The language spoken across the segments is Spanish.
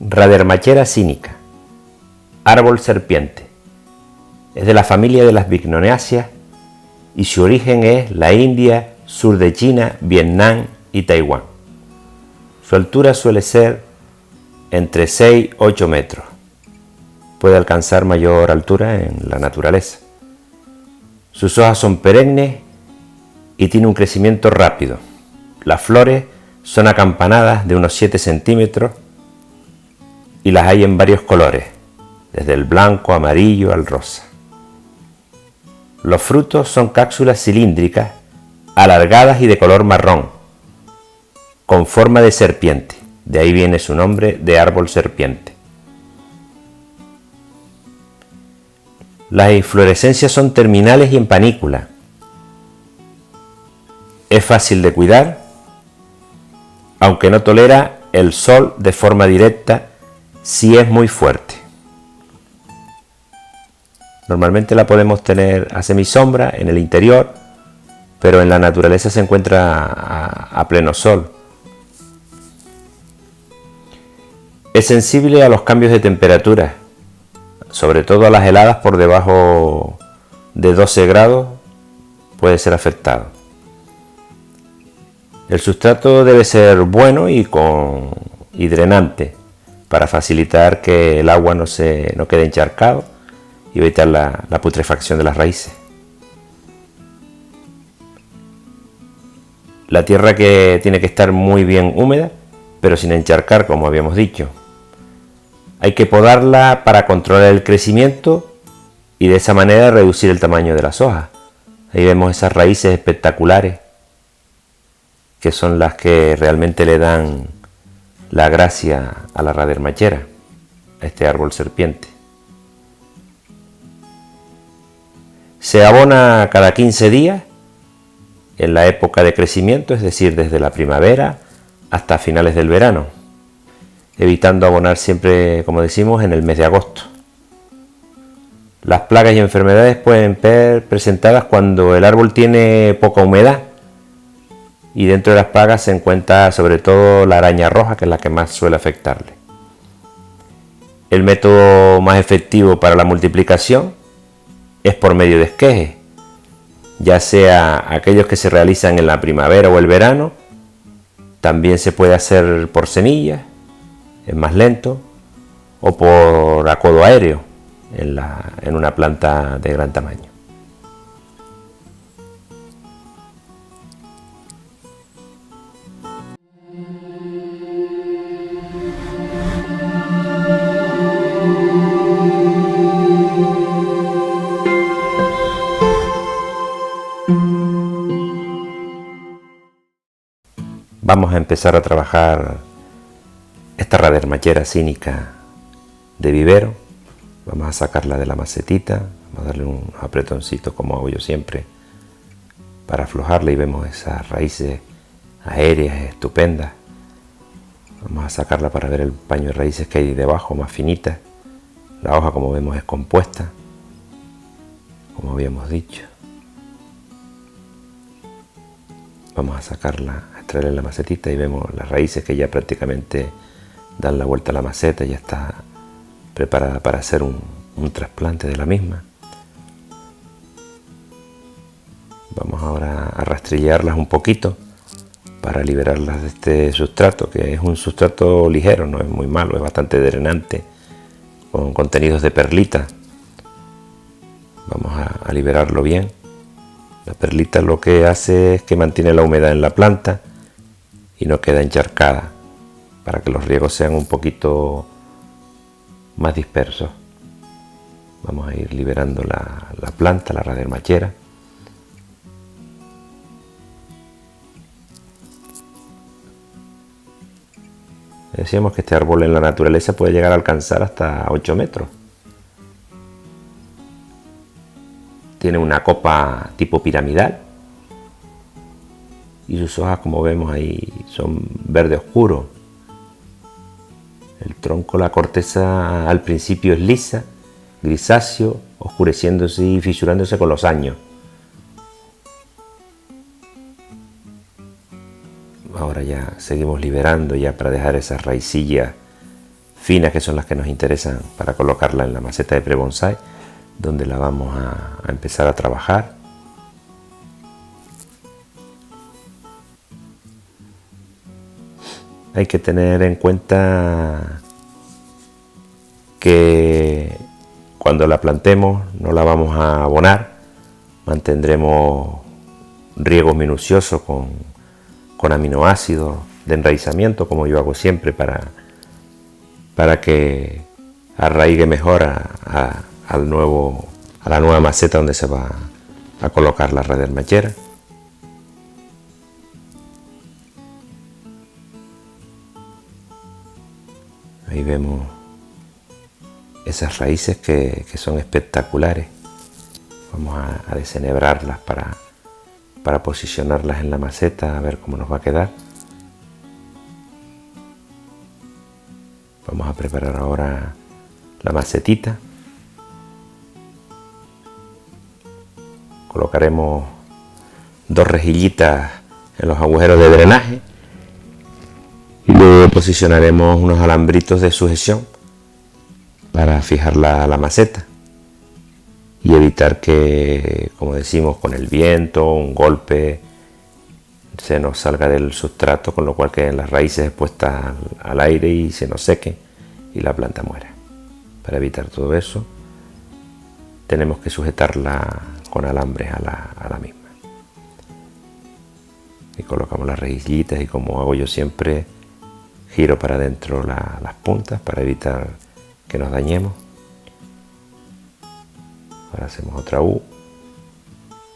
Radermachera cínica, árbol serpiente. Es de la familia de las Vignoneaceae y su origen es la India, sur de China, Vietnam y Taiwán. Su altura suele ser entre 6 y 8 metros. Puede alcanzar mayor altura en la naturaleza. Sus hojas son perennes y tiene un crecimiento rápido. Las flores son acampanadas de unos 7 centímetros y las hay en varios colores, desde el blanco, amarillo al rosa. Los frutos son cápsulas cilíndricas, alargadas y de color marrón, con forma de serpiente. De ahí viene su nombre de árbol serpiente. Las inflorescencias son terminales y en panícula. Es fácil de cuidar, aunque no tolera el sol de forma directa si es muy fuerte. Normalmente la podemos tener a semisombra en el interior, pero en la naturaleza se encuentra a pleno sol. Es sensible a los cambios de temperatura, sobre todo a las heladas por debajo de 12 grados puede ser afectado. El sustrato debe ser bueno y drenante para facilitar que el agua no quede encharcado y evitar la putrefacción de las raíces. La tierra que tiene que estar muy bien húmeda, pero sin encharcar, como habíamos dicho. Hay que podarla para controlar el crecimiento y de esa manera reducir el tamaño de las hojas. Ahí vemos esas raíces espectaculares que son las que realmente le dan la gracia a la radermachera, a este árbol serpiente. Se abona cada 15 días en la época de crecimiento, es decir, desde la primavera hasta finales del verano, evitando abonar siempre, como decimos, en el mes de agosto. Las plagas y enfermedades pueden ser presentadas cuando el árbol tiene poca humedad, y dentro de las plagas se encuentra sobre todo la araña roja, que es la que más suele afectarle. El método más efectivo para la multiplicación es por medio de esquejes, ya sea aquellos que se realizan en la primavera o el verano. También se puede hacer por semillas, es más lento, o por acodo aéreo en una planta de gran tamaño. Vamos a empezar a trabajar esta radermachera cínica de vivero. Vamos a sacarla de la macetita, vamos a darle un apretoncito como hago yo siempre para aflojarla, y vemos esas raíces aéreas estupendas. Vamos a sacarla para ver el paño de raíces que hay debajo, más finita. La hoja, como vemos, es compuesta, como habíamos dicho. Vamos a sacarla, a extraerle la macetita, y vemos las raíces que ya prácticamente dan la vuelta a la maceta, ya está preparada para hacer un trasplante de la misma. Vamos ahora a rastrillarlas un poquito para liberarlas de este sustrato, que es un sustrato ligero, no es muy malo, es bastante drenante, con contenidos de perlita. Vamos a liberarlo bien. La perlita lo que hace es que mantiene la humedad en la planta y no queda encharcada, para que los riegos sean un poquito más dispersos. Vamos a ir liberando la planta, la radermachera. Decíamos que este árbol en la naturaleza puede llegar a alcanzar hasta 8 metros. Tiene una copa tipo piramidal y sus hojas, como vemos ahí, son verde oscuro. El tronco, la corteza al principio es lisa, grisáceo, oscureciéndose y fisurándose con los años. Ahora ya seguimos liberando ya para dejar esas raicillas finas, que son las que nos interesan para colocarla en la maceta de pre-bonsai, donde la vamos a empezar a trabajar. Hay que tener en cuenta que cuando la plantemos no la vamos a abonar, mantendremos riegos minuciosos con aminoácidos de enraizamiento, como yo hago siempre, para que arraigue mejor a la nueva maceta donde se va a colocar la radermachera. Ahí vemos esas raíces que son espectaculares. Vamos a desenhebrarlas para posicionarlas en la maceta, a ver cómo nos va a quedar. Vamos a preparar ahora la macetita. Colocaremos 2 rejillitas en los agujeros de drenaje y luego posicionaremos unos alambritos de sujeción para fijar la maceta y evitar que, como decimos, con el viento, un golpe, se nos salga del sustrato, con lo cual queden las raíces expuestas al aire y se nos seque y la planta muera. Para evitar todo eso, tenemos que sujetarla con alambres a la misma. Y colocamos las rejillitas y, como hago yo siempre, giro para adentro las puntas para evitar que nos dañemos. Ahora hacemos otra U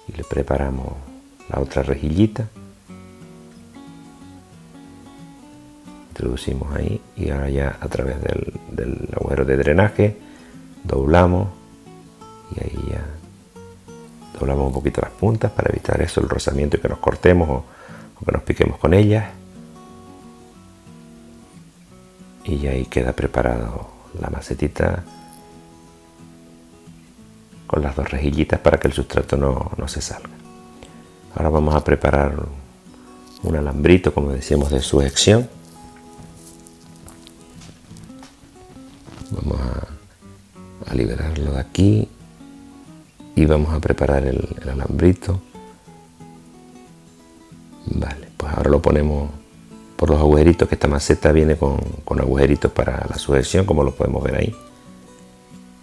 y le preparamos la otra rejillita. Introducimos ahí y ahora ya a través del agujero de drenaje doblamos y ahí ya doblamos un poquito las puntas para evitar eso, el rozamiento y que nos cortemos o que nos piquemos con ellas. Y ahí queda preparado la macetita con las 2 rejillitas para que el sustrato no se salga. Ahora vamos a preparar un alambrito, como decíamos, de sujeción. Vamos a liberarlo de aquí y vamos a preparar el alambrito. Vale, pues ahora lo ponemos por los agujeritos, que esta maceta viene con agujeritos para la sujeción, como lo podemos ver ahí.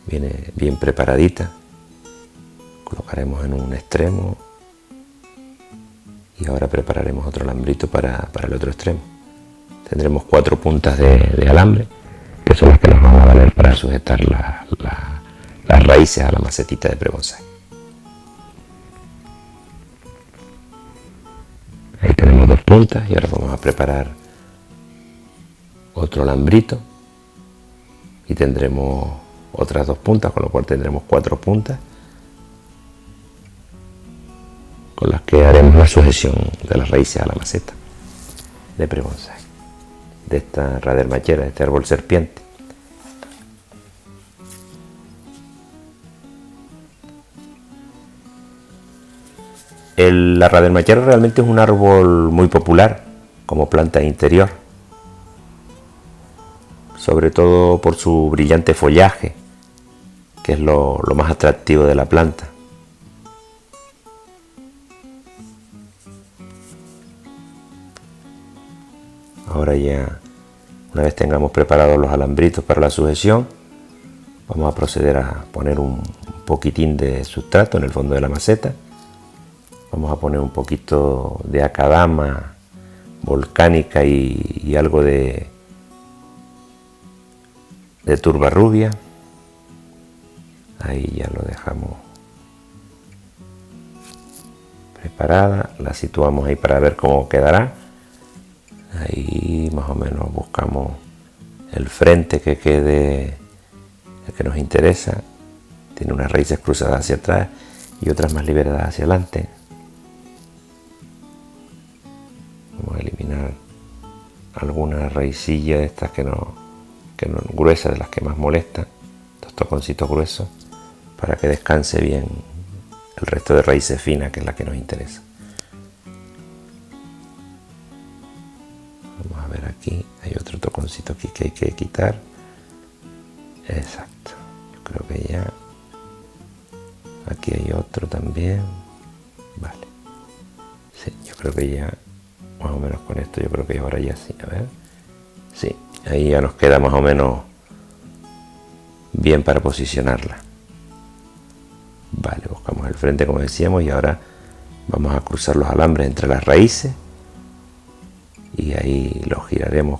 Viene bien preparadita. Colocaremos en un extremo y ahora prepararemos otro alambrito para el otro extremo. Tendremos 4 puntas de alambre, que son las que nos van a valer para sujetar las raíces a la macetita de pre-bonsai. Ahí tenemos 2 puntas y ahora vamos a preparar otro alambrito y tendremos otras 2 puntas, con lo cual tendremos 4 puntas con las que haremos la sujeción de las raíces a la maceta de pre-bonsai, de esta radermachera, de este árbol serpiente. La radermachera realmente es un árbol muy popular como planta interior, sobre todo por su brillante follaje, que es lo más atractivo de la planta. Ahora ya, una vez tengamos preparados los alambritos para la sujeción, vamos a proceder a poner un poquitín de sustrato en el fondo de la maceta. Vamos a poner un poquito de acadama volcánica y algo de turba rubia. Ahí ya lo dejamos preparada, la situamos ahí para ver cómo quedará. Ahí más o menos buscamos el frente que quede el que nos interesa. Tiene unas raíces cruzadas hacia atrás y otras más liberadas hacia adelante. Vamos a eliminar alguna raicilla de estas que no gruesas, de las que más molestan, estos toconcitos gruesos, para que descanse bien el resto de raíces finas, que es la que nos interesa. Vamos a ver aquí, hay otro toconcito aquí que hay que quitar. Exacto. Yo creo que ya. Aquí hay otro también. Vale. Sí, yo creo que ya, más o menos con esto, yo creo que ahora ya sí. A ver. Sí, ahí ya nos queda más o menos bien para posicionarla. Vale, buscamos el frente como decíamos y ahora vamos a cruzar los alambres entre las raíces y ahí los giraremos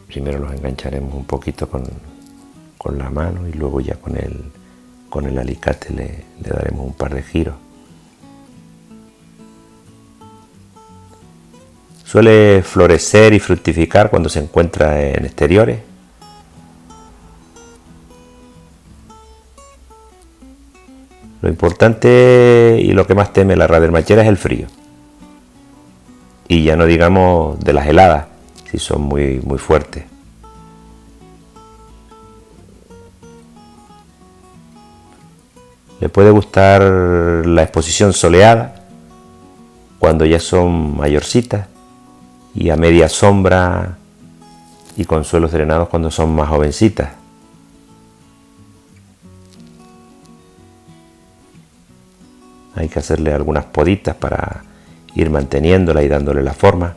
primero los engancharemos un poquito con la mano y luego ya con el alicate le daremos un par de giros. Suele florecer y fructificar cuando se encuentra en exteriores. Lo importante y lo que más teme la radermachera es el frío. Y ya no digamos de las heladas, si son muy fuertes. Le puede gustar la exposición soleada cuando ya son mayorcitas y a media sombra y con suelos drenados cuando son más jovencitas. Hay que hacerle algunas poditas para ir manteniéndola y dándole la forma.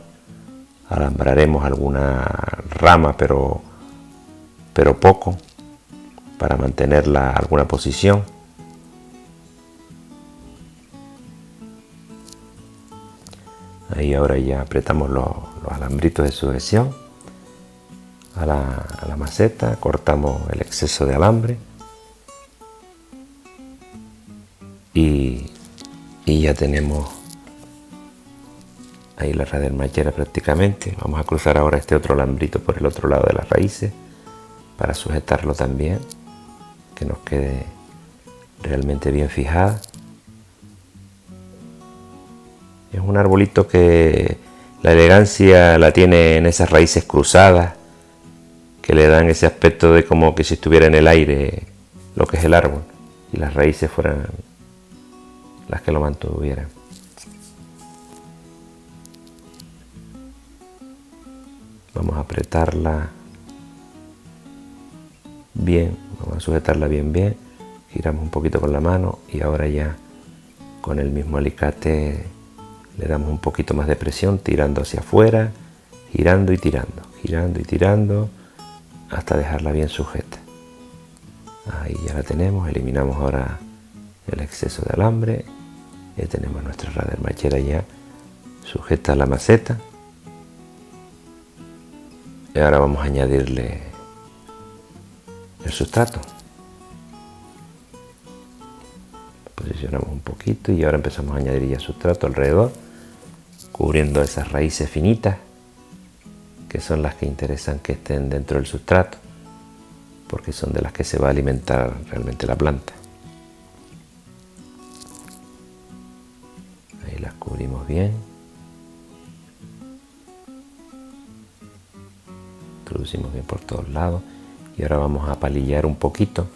Alambraremos alguna rama, pero poco, para mantenerla alguna posición. Ahí ahora ya apretamos los alambritos de sujeción a la maceta, cortamos el exceso de alambre y ya tenemos ahí la radermachera prácticamente. Vamos a cruzar ahora este otro alambrito por el otro lado de las raíces para sujetarlo también, que nos quede realmente bien fijada. Es un arbolito que la elegancia la tiene en esas raíces cruzadas que le dan ese aspecto de como que si estuviera en el aire lo que es el árbol y las raíces fueran las que lo mantuvieran. Vamos a apretarla bien, vamos a sujetarla bien, giramos un poquito con la mano y ahora ya con el mismo alicate le damos un poquito más de presión tirando hacia afuera, girando y tirando hasta dejarla bien sujeta. Ahí ya la tenemos, eliminamos ahora el exceso de alambre, ya tenemos nuestra radermachera ya sujeta a la maceta. Y ahora vamos a añadirle el sustrato. Posicionamos un poquito y ahora empezamos a añadir ya sustrato alrededor, cubriendo esas raíces finitas que son las que interesan que estén dentro del sustrato, porque son de las que se va a alimentar realmente la planta. Ahí las cubrimos bien. Introducimos bien por todos lados y ahora vamos a palillar un poquito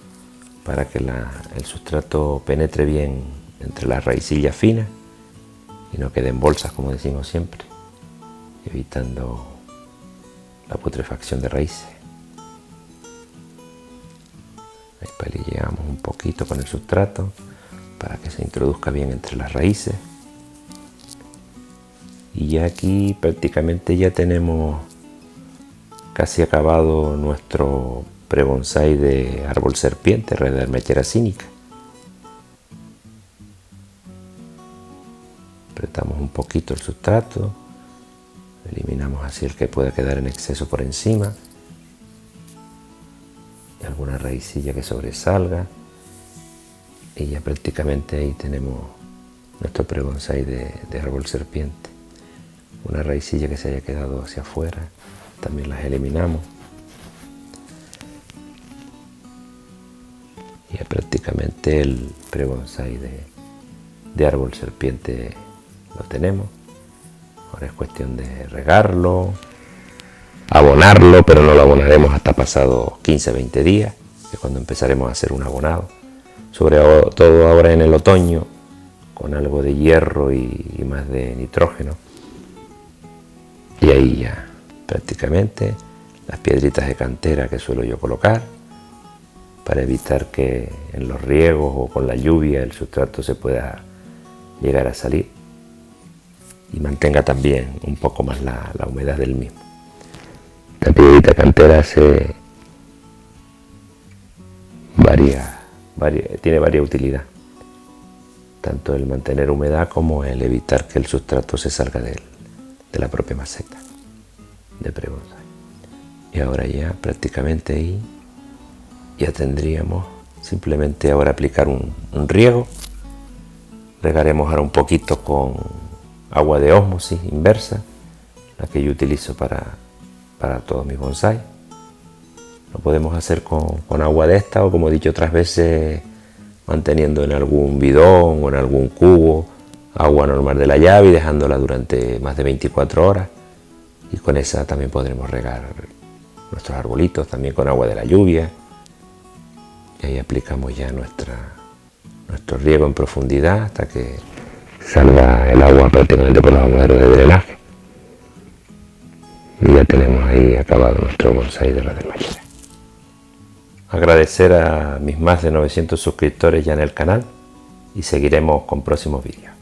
para que el sustrato penetre bien entre las raicillas finas y no queden bolsas, como decimos siempre, evitando la putrefacción de raíces. Ahí palilleamos un poquito con el sustrato para que se introduzca bien entre las raíces. Y ya aquí prácticamente ya tenemos casi acabado nuestro pre-bonsai de árbol serpiente, radermachera cínica. Apretamos un poquito el sustrato, eliminamos así el que pueda quedar en exceso por encima, y alguna raicilla que sobresalga, y ya prácticamente ahí tenemos nuestro pre-bonsai de árbol serpiente. Una raicilla que se haya quedado hacia afuera también las eliminamos. Y ya prácticamente el pre-bonsai de árbol serpiente lo tenemos. Ahora es cuestión de regarlo, abonarlo, pero no lo abonaremos hasta pasados 15-20 días, que es cuando empezaremos a hacer un abonado. Sobre todo ahora en el otoño, con algo de hierro y más de nitrógeno. Y ahí ya prácticamente las piedritas de cantera que suelo yo colocar para evitar que en los riegos o con la lluvia el sustrato se pueda llegar a salir y mantenga también un poco más la humedad del mismo. La piedrita cantera tiene varias utilidades, tanto el mantener humedad como el evitar que el sustrato se salga de la propia maceta de pre-bonsai. Y ahora ya prácticamente ahí ya tendríamos simplemente ahora aplicar un riego. Regaremos ahora un poquito con agua de ósmosis inversa, la que yo utilizo para todos mis bonsai. Lo podemos hacer con agua de esta o, como he dicho otras veces, manteniendo en algún bidón o en algún cubo agua normal de la llave y dejándola durante más de 24 horas. Y con esa también podremos regar nuestros arbolitos, también con agua de la lluvia. Y ahí aplicamos ya nuestro riego en profundidad hasta que salga el agua prácticamente por los agujeros de drenaje. Y ya tenemos ahí acabado nuestro bonsai de la madera. Agradecer a mis más de 900 suscriptores ya en el canal y seguiremos con próximos vídeos.